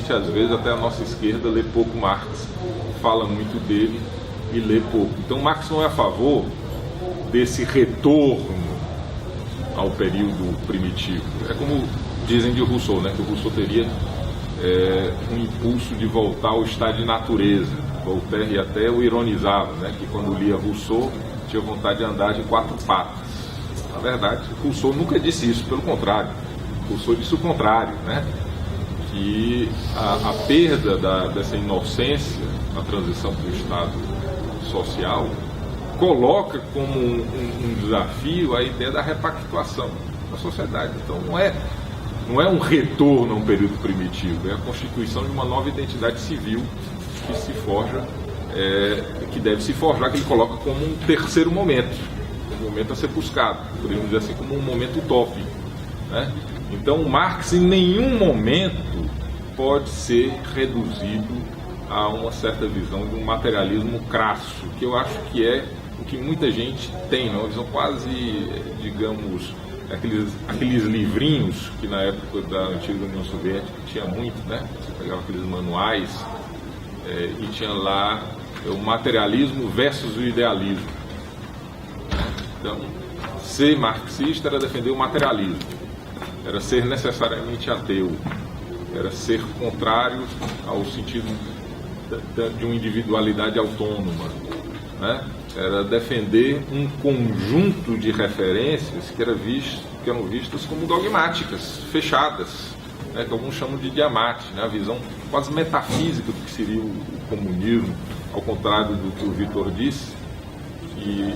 infelizmente, às vezes até a nossa esquerda lê pouco Marx, fala muito dele e lê pouco. Então Marx não é a favor desse retorno ao período primitivo. É como dizem de Rousseau, né, que o Rousseau teria um impulso de voltar ao estado de natureza. Voltaire até o ironizava, né, que quando lia Rousseau tinha vontade de andar de 4 patas. Na verdade, Rousseau nunca disse isso, pelo contrário. Rousseau disse o contrário, né? Que a perda dessa inocência na transição para o Estado social coloca como um desafio a ideia da repactuação da sociedade. Então não é um retorno a um período primitivo, é a constituição de uma nova identidade civil que se forja, que deve se forjar, que ele coloca como um terceiro momento, um momento a ser buscado, poderíamos dizer assim, como um momento utópico, né? Então Marx em nenhum momento pode ser reduzido a uma certa visão de um materialismo crasso, que eu acho que é o que muita gente tem, uma visão quase, digamos, aqueles livrinhos que na época da antiga União Soviética tinha muito, né? Você pegava aqueles manuais e tinha lá o materialismo versus o idealismo. Então, ser marxista era defender o materialismo, era ser necessariamente ateu, era ser contrário ao sentido de uma individualidade autônoma, né? Era defender um conjunto de referências que eram vistas como dogmáticas, fechadas, né? Que alguns chamam de diamante, né? A visão quase metafísica do que seria o comunismo, ao contrário do que o Vitor disse, que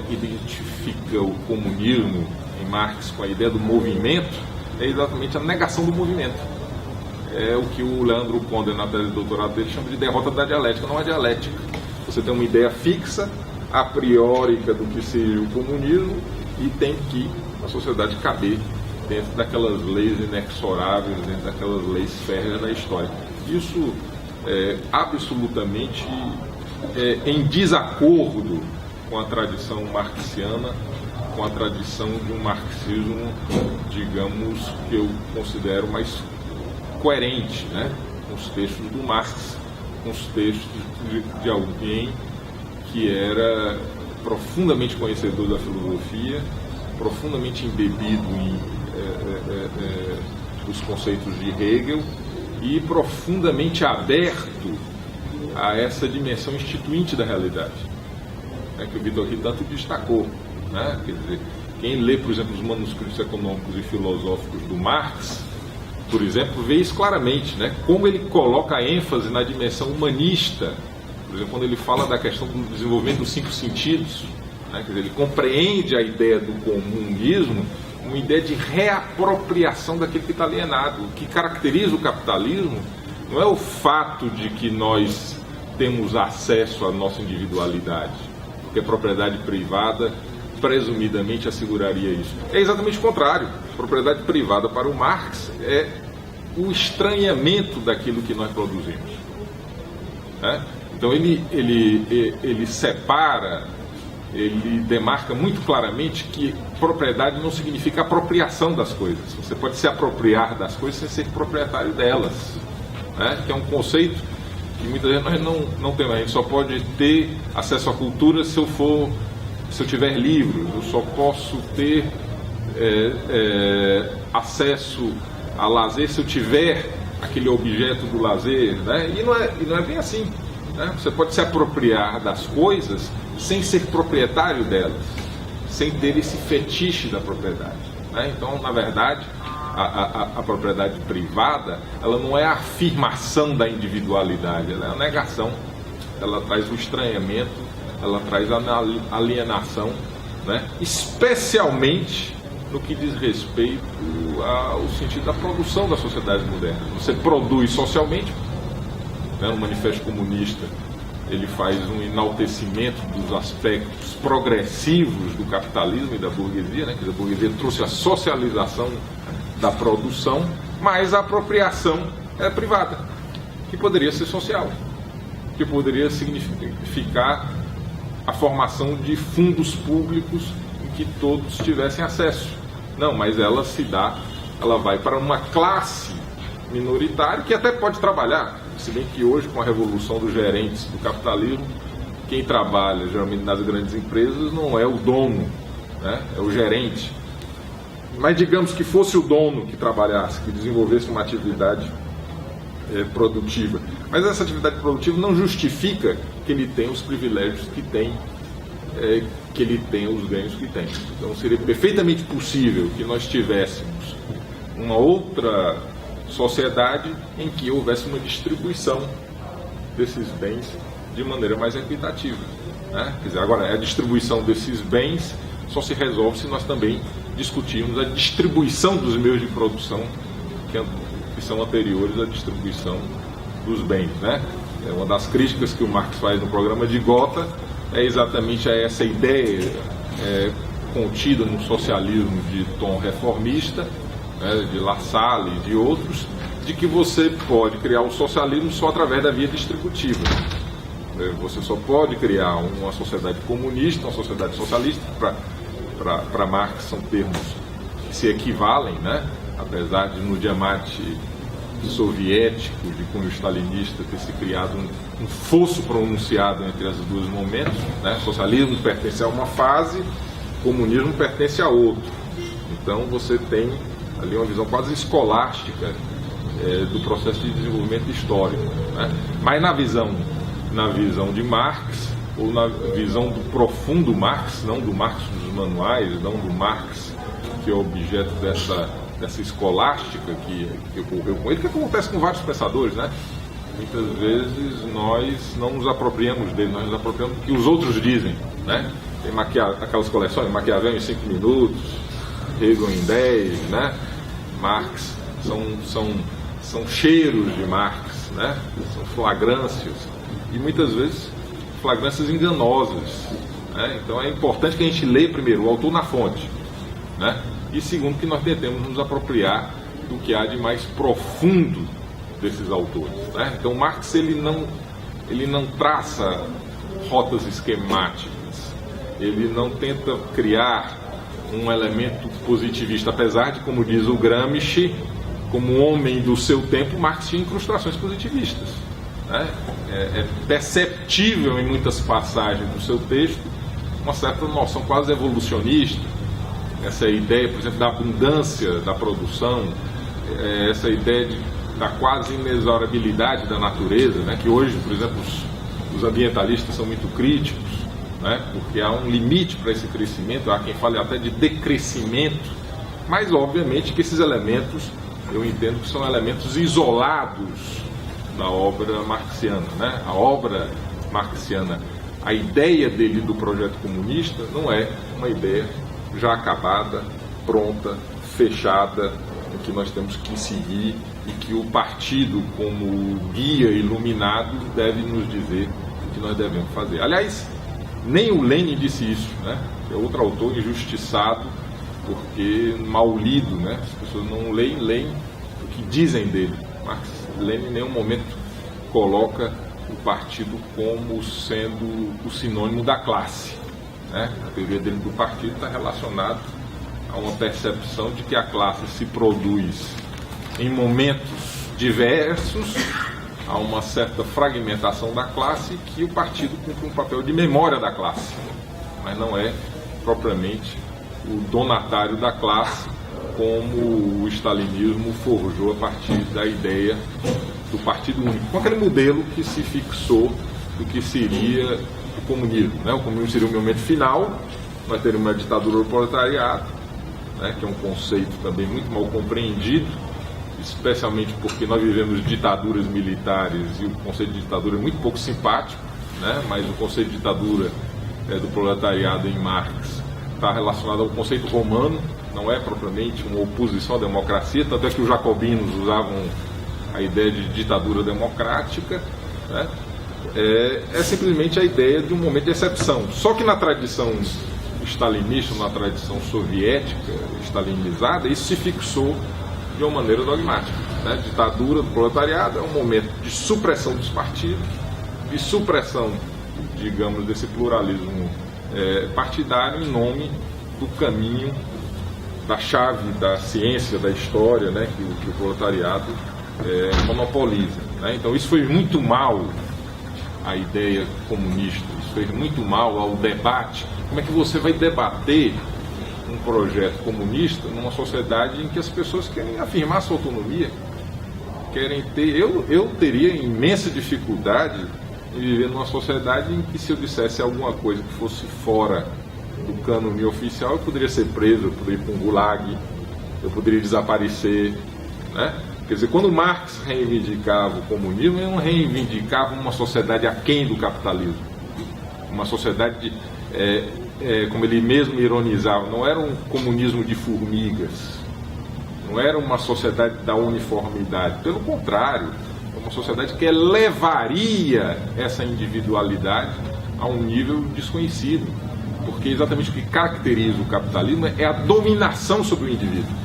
identifica o comunismo em Marx com a ideia do movimento, é exatamente a negação do movimento. É o que o Leandro Conde, na tese de doutorado dele, chama de derrota da dialética. Não é dialética. Você tem uma ideia fixa, a priórica do que seria o comunismo, e tem que a sociedade caber dentro daquelas leis inexoráveis, dentro daquelas leis férreas da história. Isso é absolutamente em desacordo com a tradição marxiana, com a tradição de um marxismo, digamos, que eu considero mais coerente, né? Com os textos do Marx, com os textos de alguém que era profundamente conhecedor da filosofia, profundamente embebido dos conceitos de Hegel e profundamente aberto a essa dimensão instituinte da realidade, né, que o Vitor aqui tanto destacou, né? Quer dizer, quem lê, por exemplo, os manuscritos econômicos e filosóficos do Marx, por exemplo, vê isso claramente, né? Como ele coloca a ênfase na dimensão humanista, por exemplo, quando ele fala da questão do desenvolvimento dos 5 sentidos, né? Quer dizer, ele compreende a ideia do comunismo, uma ideia de reapropriação daquele que está alienado. O que caracteriza o capitalismo não é o fato de que nós temos acesso à nossa individualidade, porque a propriedade privada presumidamente asseguraria isso. É exatamente o contrário. A propriedade privada para o Marx é o estranhamento daquilo que nós produzimos, né? Então ele separa, ele demarca muito claramente que propriedade não significa apropriação das coisas. Você pode se apropriar das coisas sem ser proprietário delas, né? Que é um conceito que muitas vezes nós não temos. A gente só pode ter acesso à cultura se eu tiver livros, eu só posso ter acesso a lazer se eu tiver aquele objeto do lazer, né? E não é bem assim, né? Você pode se apropriar das coisas sem ser proprietário delas, sem ter esse fetiche da propriedade, né? Então, na verdade, a propriedade privada, ela não é a afirmação da individualidade, ela é a negação, ela traz o estranhamento, ela traz a alienação, né? Especialmente no que diz respeito ao sentido da produção da sociedade moderna. Você produz socialmente, né? No Manifesto Comunista ele faz um enaltecimento dos aspectos progressivos do capitalismo e da burguesia, né? Que a burguesia trouxe a socialização da produção, mas a apropriação é privada, que poderia ser social, que poderia significar a formação de fundos públicos em que todos tivessem acesso. Não, mas ela vai para uma classe minoritário que até pode trabalhar, se bem que hoje, com a revolução dos gerentes do capitalismo, quem trabalha geralmente nas grandes empresas não é o dono, né? É o gerente. Mas digamos que fosse o dono que trabalhasse, que desenvolvesse uma atividade produtiva. Mas essa atividade produtiva não justifica que ele tenha os privilégios que tem, que ele tenha os ganhos que tem. Então seria perfeitamente possível que nós tivéssemos uma outra sociedade em que houvesse uma distribuição desses bens de maneira mais equitativa, né? Quer dizer, agora, a distribuição desses bens só se resolve se nós também discutirmos a distribuição dos meios de produção que são anteriores à distribuição dos bens, né? Uma das críticas que o Marx faz no programa de Gotha é exatamente essa ideia contida no socialismo de tom reformista, né, de La Salle e de outros, de que você pode criar o socialismo só através da via distributiva. Você só pode criar uma sociedade comunista, uma sociedade socialista, para Marx são termos que se equivalem, né? Apesar de no diamante soviético de cunho stalinista ter se criado um fosso pronunciado entre os dois momentos, né? Socialismo pertence a uma fase, comunismo pertence a outra. Então você tem ali uma visão quase escolástica do processo de desenvolvimento histórico, né? Mas na visão de Marx, ou na visão do profundo Marx, não do Marx dos manuais, não do Marx que é objeto dessa escolástica que ocorreu com ele, que acontece com vários pensadores, né? Muitas vezes nós não nos apropriamos dele, nós nos apropriamos do que os outros dizem, né? Tem aquelas coleções, Maquiavel em 5 minutos, Hegel em 10, né? Marx, são cheiros de Marx, né? São flagrâncias, e muitas vezes flagrâncias enganosas, né? Então é importante que a gente leia primeiro o autor na fonte, né? E segundo, que nós tentemos nos apropriar do que há de mais profundo desses autores, né? Então Marx ele não traça rotas esquemáticas, ele não tenta criar um elemento positivista, apesar de, como diz o Gramsci, como homem do seu tempo, Marx tinha incrustações positivistas, né? É perceptível em muitas passagens do seu texto uma certa noção quase evolucionista, essa ideia, por exemplo, da abundância da produção, essa ideia da quase inexorabilidade da natureza, né? Que hoje, por exemplo, os ambientalistas são muito críticos, né? Porque há um limite para esse crescimento, há quem fale até de decrescimento, mas obviamente que esses elementos, eu entendo que são elementos isolados da obra marxiana, né? A obra marxiana, a ideia dele do projeto comunista não é uma ideia já acabada, pronta, fechada, em que nós temos que seguir e que o partido, como guia iluminado, deve nos dizer o que nós devemos fazer. Aliás, nem o Lenin disse isso, né? É outro autor injustiçado, porque mal lido, né? As pessoas não leem o que dizem dele. Lenin em nenhum momento coloca o partido como sendo o sinônimo da classe, né? A teoria dele do partido está relacionada a uma percepção de que a classe se produz em momentos diversos, há uma certa fragmentação da classe, que o partido cumpre um papel de memória da classe, mas não é propriamente o donatário da classe, como o stalinismo forjou a partir da ideia do partido único, com aquele modelo que se fixou do que seria o comunismo, né? O comunismo seria o momento final, nós teríamos uma ditadura do proletariado, né? Que é um conceito também muito mal compreendido, especialmente porque nós vivemos ditaduras militares e o conceito de ditadura é muito pouco simpático, né? Mas o conceito de ditadura do proletariado em Marx está relacionado ao conceito romano, não é propriamente uma oposição à democracia, tanto é que os jacobinos usavam a ideia de ditadura democrática, né? É simplesmente a ideia de um momento de excepção. Só que na tradição stalinista, na tradição soviética stalinizada, isso se fixou de uma maneira dogmática, né? Ditadura do proletariado é um momento de supressão dos partidos, de supressão, digamos, desse pluralismo partidário em nome do caminho, da chave da ciência, da história, né? Que o proletariado monopoliza, né? Então isso foi muito mal à ideia comunista, isso fez muito mal ao debate. Como é que você vai debater um projeto comunista numa sociedade em que as pessoas querem afirmar sua autonomia, querem ter... Eu teria imensa dificuldade em viver numa sociedade em que, se eu dissesse alguma coisa que fosse fora do cânone oficial, eu poderia ser preso, eu poderia ir para um gulag, eu poderia desaparecer, né? Quer dizer, quando Marx reivindicava o comunismo, ele não reivindicava uma sociedade aquém do capitalismo, uma sociedade, como ele mesmo ironizava, não era um comunismo de formigas, não era uma sociedade da uniformidade, pelo contrário, é uma sociedade que elevaria essa individualidade a um nível desconhecido, porque exatamente o que caracteriza o capitalismo é a dominação sobre o indivíduo.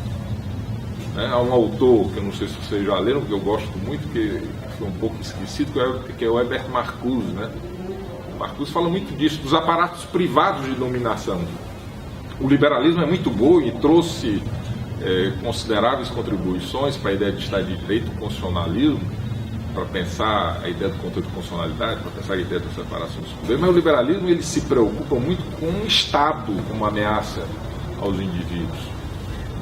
Há um autor, que eu não sei se vocês já leram, que eu gosto muito, que foi um pouco esquecido, que é o Herbert Marcuse, né? O Marcuse fala muito disso, dos aparatos privados de dominação. O liberalismo é muito bom e trouxe consideráveis contribuições para a ideia de Estado de Direito, constitucionalismo, para pensar a ideia do controle de constitucionalidade, para pensar a ideia da separação dos poderes, mas o liberalismo ele se preocupa muito com o Estado como ameaça aos indivíduos,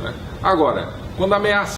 né? Agora, quando a ameaça